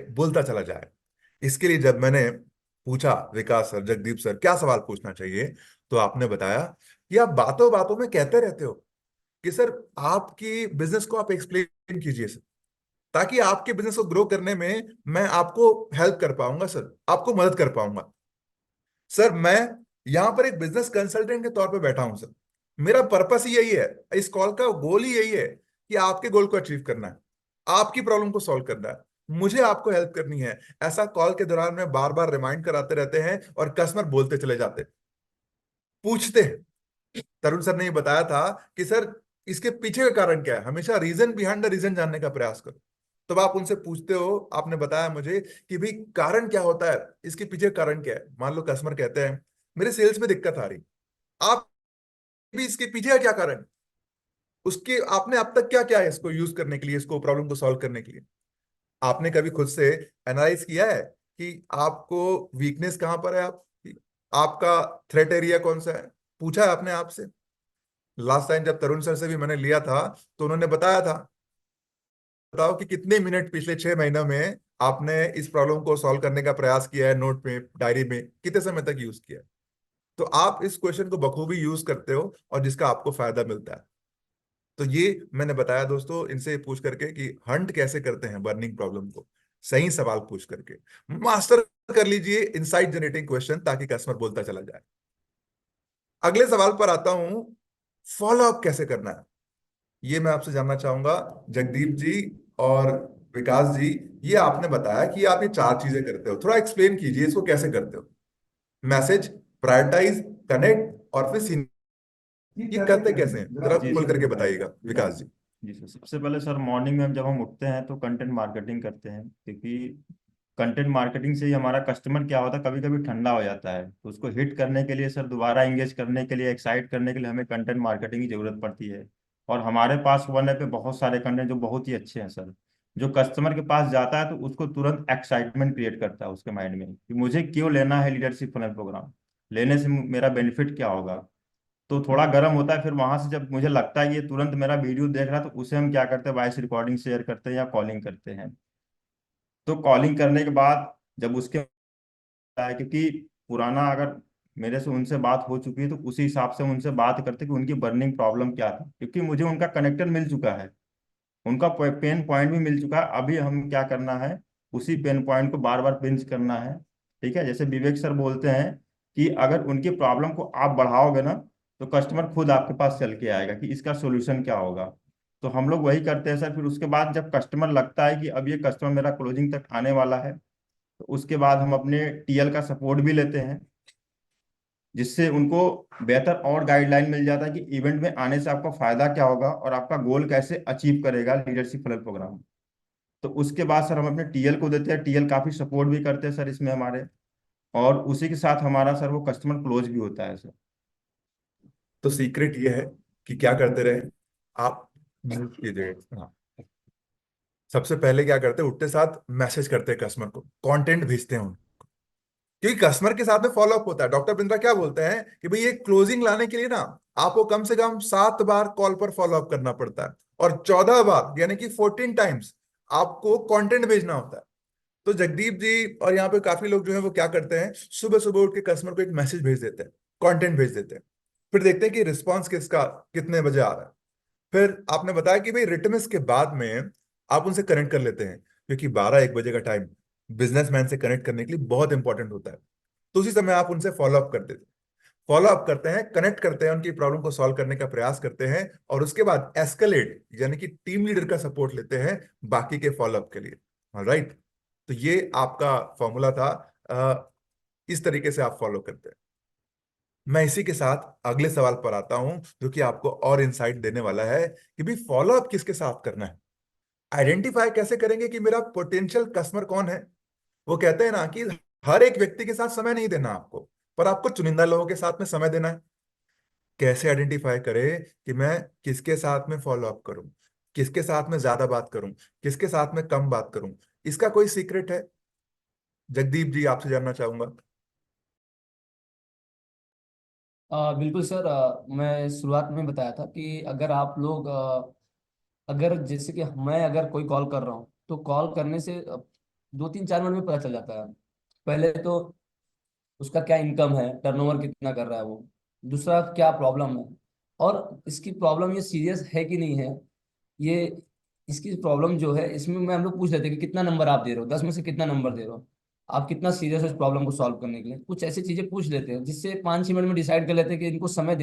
बोलता चला जाए। इसके लिए जब मैंने पूछा विकास सर, जगदीप सर क्या सवाल पूछना चाहिए, तो आपने बताया कि आप बातों बातों में कहते रहते हो कि सर आपकी बिजनेस को आप एक्सप्लेन कीजिए सर, ताकि आपके बिजनेस को ग्रो करने में मैं आपको हेल्प कर पाऊंगा सर, आपको मदद कर पाऊंगा। सर मैं यहां पर एक बिजनेस कंसल्टेंट के तौर पे बैठा हूं सर। मेरा पर्पस ही यही है, इस कॉल का गोल ही यही है कि आपके गोल को अचीव करना है, आपकी प्रॉब्लम को सॉल्व करना है, मुझे आपको हेल्प करनी है। ऐसा कॉल के दौरान में बार बार रिमाइंड कराते रहते हैं और कस्टमर बोलते चले जाते हैं, पूछते हैं। तरुण सर ने ये बताया था कि सर इसके पीछे का कारण क्या है, हमेशा रीजन बिहाइंड द रीजन जानने का प्रयास करो। तब आप उनसे पूछते हो, आपने बताया मुझे कि भाई कारण क्या होता है, इसके पीछे कारण क्या है। मान लो कस्टमर कहते हैं मेरे सेल्स में दिक्कत आ रही, आप भी इसके पीछे का क्या कारण है? उसके आपने अब तक क्या क्या है इसको यूज करने के लिए, इसको प्रॉब्लम को सॉल्व करने के लिए? आपने कभी खुद से एनालाइज किया है कि आपको वीकनेस कहां पर है, आपका थ्रेट एरिया कौन सा है? पूछा है आपने आपसे? लास्ट टाइम जब तरुण सर से भी मैंने लिया था तो उन्होंने बताया था, बताओ कि कितने मिनट पिछले 6 महीनों में आपने इस प्रॉब्लम को सॉल्व करने का प्रयास किया है, नोट पे डायरी में कितने समय तक यूज किया है? तो आप इस क्वेश्चन को बखूबी यूज करते हो और जिसका आपको फायदा मिलता है। तो ये मैंने बताया दोस्तों, इनसे पूछ करके कि हंट कैसे करते हैं बर्निंग प्रॉब्लम को, सही सवाल पूछ करके मास्टर कर लीजिए इनसाइट जनरेटिंग क्वेश्चन, ताकि कस्टमर बोलता चला जाए। अगले सवाल पर आता हूं, फॉलो अप कैसे करना है, ये मैं आपसे जानना चाहूंगा जगदीप जी और विकास जी। ये आपने बताया कि आप ये 4 चीजें करते हो, थोड़ा एक्सप्लेन कीजिए इसको कैसे करते हो। मैसेज, प्रायोरिटाइज, कनेक्ट और फिर ये करते कैसे हैं, जरा जी खोल सर। करके बताइएगा विकास जी। जी सर, सबसे पहले सर मॉर्निंग में जब हम उठते हैं तो कंटेंट मार्केटिंग करते हैं, क्योंकि कंटेंट मार्केटिंग से ही हमारा कस्टमर क्या होता है, कभी कभी ठंडा हो जाता है, तो उसको हिट करने के लिए सर, दोबारा एंगेज करने के लिए, एक्साइट करने के लिए हमें कंटेंट मार्केटिंग की जरूरत पड़ती है। और हमारे पास वन ऐप पे बहुत सारे कंटेंट जो बहुत ही अच्छे हैं सर, जो कस्टमर के पास जाता है तो उसको तुरंत एक्साइटमेंट क्रिएट करता है उसके माइंड में कि मुझे क्यों लेना है लीडरशिप फनल प्रोग्राम, लेने से मेरा बेनिफिट क्या होगा। तो थोड़ा गर्म होता है, फिर वहां से जब मुझे लगता है ये तुरंत मेरा वीडियो देख रहा है, तो उसे हम क्या करते हैं, वॉइस रिकॉर्डिंग शेयर करते हैं या कॉलिंग करते हैं। तो कॉलिंग करने के बाद जब उसके है, क्योंकि पुराना अगर मेरे से उनसे बात हो चुकी है तो उसी हिसाब से हम उनसे बात करते कि उनकी बर्निंग प्रॉब्लम क्या थी, क्योंकि मुझे उनका कनेक्टर मिल चुका है, उनका पेन पॉइंट भी मिल चुका है। अभी हम क्या करना है, उसी पेन पॉइंट को बार बार पिंच करना है। ठीक है, जैसे विवेक सर बोलते हैं कि अगर उनकी प्रॉब्लम को आप बढ़ाओगे ना, तो कस्टमर खुद आपके पास चल के आएगा कि इसका सोल्यूशन क्या होगा। तो हम लोग वही करते हैं सर। फिर उसके बाद जब कस्टमर लगता है कि अब ये कस्टमर मेरा क्लोजिंग तक आने वाला है, तो उसके बाद हम अपने टीएल का सपोर्ट भी लेते हैं, जिससे उनको बेहतर और गाइडलाइन मिल जाता है कि इवेंट में आने से आपका फायदा क्या होगा और आपका गोल कैसे अचीव करेगा लीडरशिप फनल प्रोग्राम। तो उसके बाद सर हम अपने टीएल को देते हैं, टीएल काफी सपोर्ट भी करते हैं सर इसमें हमारे, और उसी के साथ हमारा सर वो कस्टमर क्लोज भी होता है सर। तो सीक्रेट ये है कि क्या करते रहे आप, कीजिए। हाँ, सबसे पहले क्या करते हैं, उठते साथ मैसेज करते हैं कस्टमर को, कंटेंट भेजते हैं उनको, क्योंकि कस्टमर के साथ में फॉलो अप होता है। डॉक्टर बिंद्रा क्या बोलते हैं कि भाई ये क्लोजिंग लाने के लिए ना आपको कम से कम 7 बार कॉल पर फॉलो अप करना पड़ता है, और 14 बार यानी कि 14 टाइम्स आपको कंटेंट भेजना होता है। तो जगदीप जी और यहाँ पे काफी लोग जो है वो क्या करते हैं, सुबह सुबह उठ के कस्टमर को एक मैसेज भेज देते हैं, कंटेंट भेज देते हैं, फिर देखते हैं कि रिस्पॉन्स किसका कितने बजे आ रहा है। फिर आपने बताया कि भाई रिटर्न्स के बाद में आप उनसे कनेक्ट कर लेते हैं, क्योंकि 12-1 बजे का टाइम बिजनेसमैन से कनेक्ट करने के लिए बहुत इंपॉर्टेंट होता है। तो उसी समय आप उनसे फॉलो अप कर देते हैं, फॉलो अप करते हैं, कनेक्ट करते हैं, उनकी प्रॉब्लम को सॉल्व करने का प्रयास करते हैं, और उसके बाद एस्केलेट यानी कि टीम लीडर का सपोर्ट लेते हैं बाकी के फॉलो अप के लिए। राइट, तो ये आपका फॉर्मूला था। इस तरीके से आप फॉलो करते हैं। मैं इसी के साथ अगले सवाल पर आता हूं, जो कि आपको और इंसाइट देने वाला है कि भाई फॉलो अप किसके साथ करना है, आइडेंटिफाई कैसे करेंगे कि मेरा पोटेंशियल कस्टमर कौन है। वो कहते हैं ना कि हर एक व्यक्ति के साथ समय नहीं देना आपको, पर आपको चुनिंदा लोगों के साथ में समय देना है। कैसे आइडेंटिफाई करें कि मैं किसके साथ में फॉलो अप करूं, किसके साथ में ज्यादा बात करूं, किसके साथ में कम बात करूं? इसका कोई सीक्रेट है? जगदीप जी आपसे जानना चाहूंगा। बिल्कुल सर। मैं शुरुआत में बताया था कि अगर आप लोग अगर जैसे कि मैं अगर कोई कॉल कर रहा हूँ तो कॉल करने से 2 3 4 मिनट में पता चल जाता है। पहले तो उसका क्या इनकम है, टर्नओवर कितना कर रहा है वो, दूसरा क्या प्रॉब्लम है, और इसकी प्रॉब्लम ये सीरियस है कि नहीं है, ये इसकी प्रॉब्लम जो है इसमें मैं हम लोग पूछ लेते हैं कि कितना नंबर आप दे रहे हो, 10 में से कितना नंबर दे रहे हो, आप कितना सीरियस हो इस प्रॉब्लम को सॉल्व करने के लिए। कुछ ऐसी चीजें पूछ लेते हैं जिससे 5 6 मिनट में डिसाइड कर लेते हैं कि इनको समय